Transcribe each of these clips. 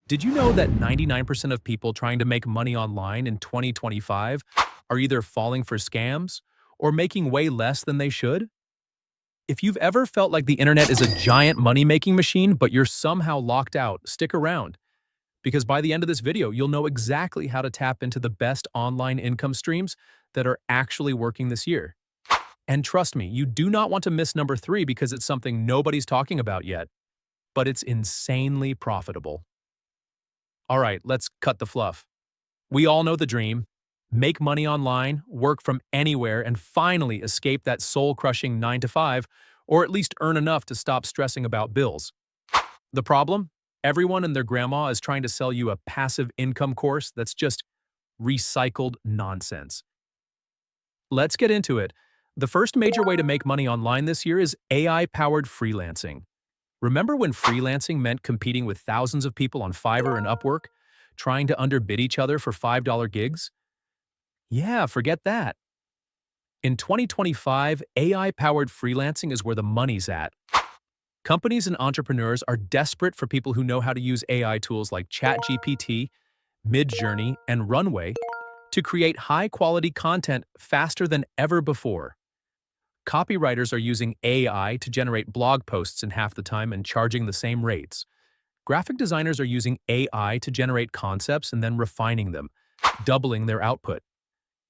Did you know that 99% of people trying to make money online in 2025 are either falling for scams or making way less than they should? If you've ever felt like the internet is a giant money-making machine, but you're somehow locked out, stick around. Because by the end of this video, you'll know exactly how to tap into the best online income streams that are actually working this year. And trust me, you do not want to miss number 3 because it's something nobody's talking about yet, but it's insanely profitable. All right, let's cut the fluff. We all know the dream. Make money online, work from anywhere, and finally escape that soul-crushing 9 to 5, or at least earn enough to stop stressing about bills. The problem? Everyone and their grandma is trying to sell you a passive income course that's just recycled nonsense. Let's get into it. The first major way to make money online this year is AI-powered freelancing. Remember when freelancing meant competing with thousands of people on Fiverr and Upwork, trying to underbid each other for $5 gigs? Yeah, forget that. In 2025, AI-powered freelancing is where the money's at. Companies and entrepreneurs are desperate for people who know how to use AI tools like ChatGPT, Midjourney, and Runway to create high-quality content faster than ever before. Copywriters are using AI to generate blog posts in half the time and charging the same rates. Graphic designers are using AI to generate concepts and then refining them, doubling their output.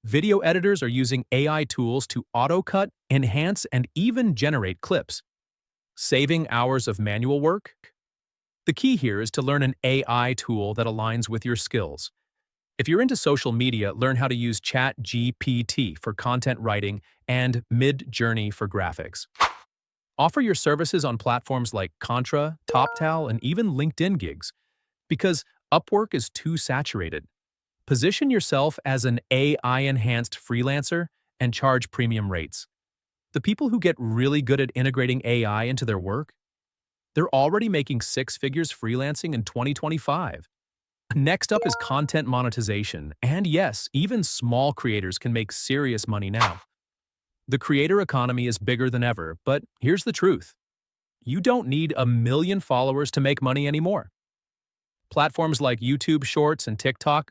Video editors are using AI tools to auto-cut, enhance, and even generate clips, saving hours of manual work. The key here is to learn an AI tool that aligns with your skills. If you're into social media, learn how to use ChatGPT for content writing and Midjourney for graphics. Offer your services on platforms like Contra, TopTal, and even LinkedIn gigs, because Upwork is too saturated. Position yourself as an AI-enhanced freelancer and charge premium rates. The people who get really good at integrating AI into their work, they're already making 6 figures freelancing in 2025. Next up is content monetization, and yes, even small creators can make serious money now. The creator economy is bigger than ever, but here's the truth. You don't need 1 million followers to make money anymore. Platforms like YouTube Shorts and TikTok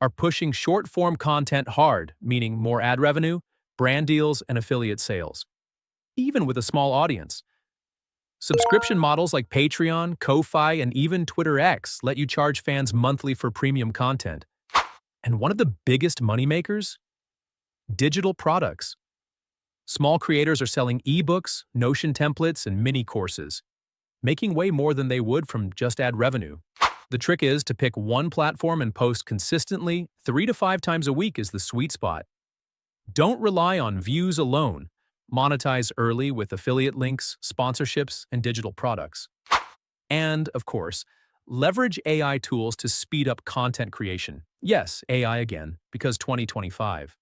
are pushing short-form content hard, meaning more ad revenue, brand deals, and affiliate sales, even with a small audience. Subscription models like Patreon, Ko-Fi, and even Twitter X let you charge fans monthly for premium content. And one of the biggest moneymakers? Digital products. Small creators are selling ebooks, Notion templates, and mini courses, making way more than they would from just ad revenue. The trick is to pick one platform and post consistently. 3 to 5 times a week is the sweet spot. Don't rely on views alone. Monetize early with affiliate links, sponsorships, and digital products. And, of course, leverage AI tools to speed up content creation. Yes, AI again, because 2025.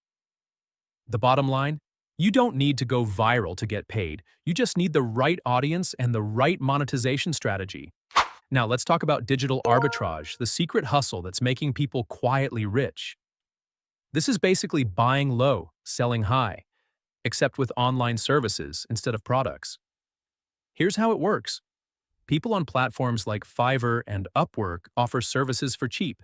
The bottom line? You don't need to go viral to get paid. You just need the right audience and the right monetization strategy. Now, let's talk about digital arbitrage, the secret hustle that's making people quietly rich. This is basically buying low, selling high, except with online services instead of products. Here's how it works. People on platforms like Fiverr and Upwork offer services for cheap.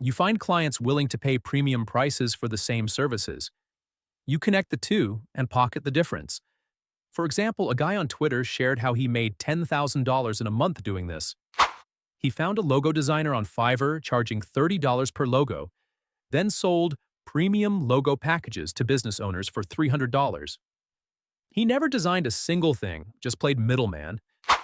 You find clients willing to pay premium prices for the same services. You connect the two and pocket the difference. For example, a guy on Twitter shared how he made $10,000 in a month doing this. He found a logo designer on Fiverr charging $30 per logo, then sold premium logo packages to business owners for $300. He never designed a single thing, just played middleman.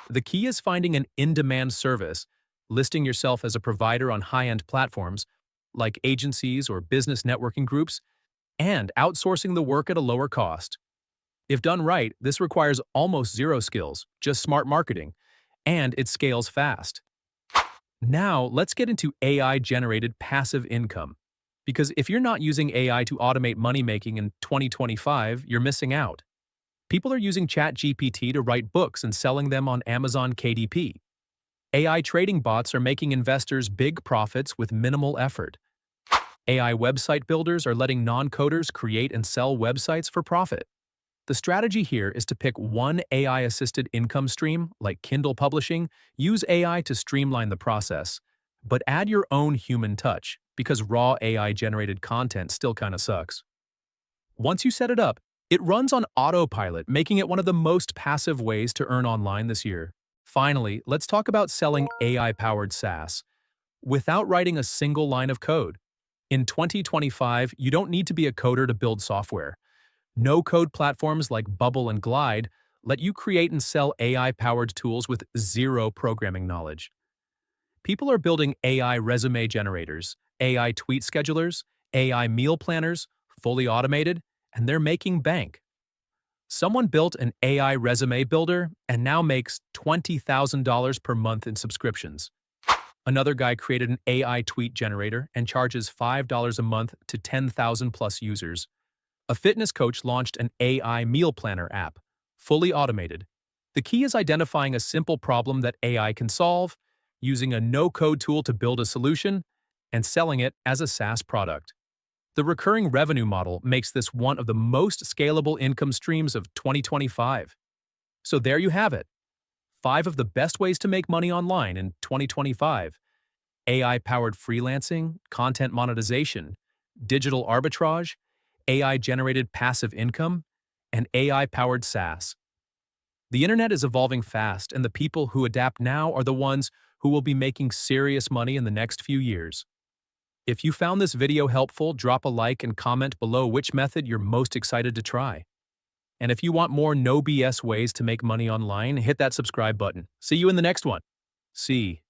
The key is finding an in-demand service, listing yourself as a provider on high-end platforms like agencies or business networking groups, and outsourcing the work at a lower cost. If done right, this requires almost zero skills, just smart marketing, and it scales fast. Now, let's get into AI-generated passive income. Because if you're not using AI to automate money-making in 2025, you're missing out. People are using ChatGPT to write books and selling them on Amazon KDP. AI trading bots are making investors big profits with minimal effort. AI website builders are letting non-coders create and sell websites for profit. The strategy here is to pick one AI-assisted income stream, like Kindle publishing, use AI to streamline the process, but add your own human touch because raw AI-generated content still kinda sucks. Once you set it up, it runs on autopilot, making it one of the most passive ways to earn online this year. Finally, let's talk about selling AI-powered SaaS without writing a single line of code. In 2025, you don't need to be a coder to build software. No-code platforms like Bubble and Glide let you create and sell AI-powered tools with zero programming knowledge. People are building AI resume generators, AI tweet schedulers, AI meal planners, fully automated, and they're making bank. Someone built an AI resume builder and now makes $20,000 per month in subscriptions. Another guy created an AI tweet generator and charges $5 a month to 10,000 plus users. A fitness coach launched an AI meal planner app, fully automated. The key is identifying a simple problem that AI can solve, using a no-code tool to build a solution, and selling it as a SaaS product. The recurring revenue model makes this one of the most scalable income streams of 2025. So there you have it. 5 of the best ways to make money online in 2025. AI-powered freelancing, content monetization, digital arbitrage, AI-generated passive income, and AI-powered SaaS. The internet is evolving fast, and the people who adapt now are the ones who will be making serious money in the next few years. If you found this video helpful, drop a like and comment below which method you're most excited to try. And if you want more no BS ways to make money online, hit that subscribe button. See you in the next one. See.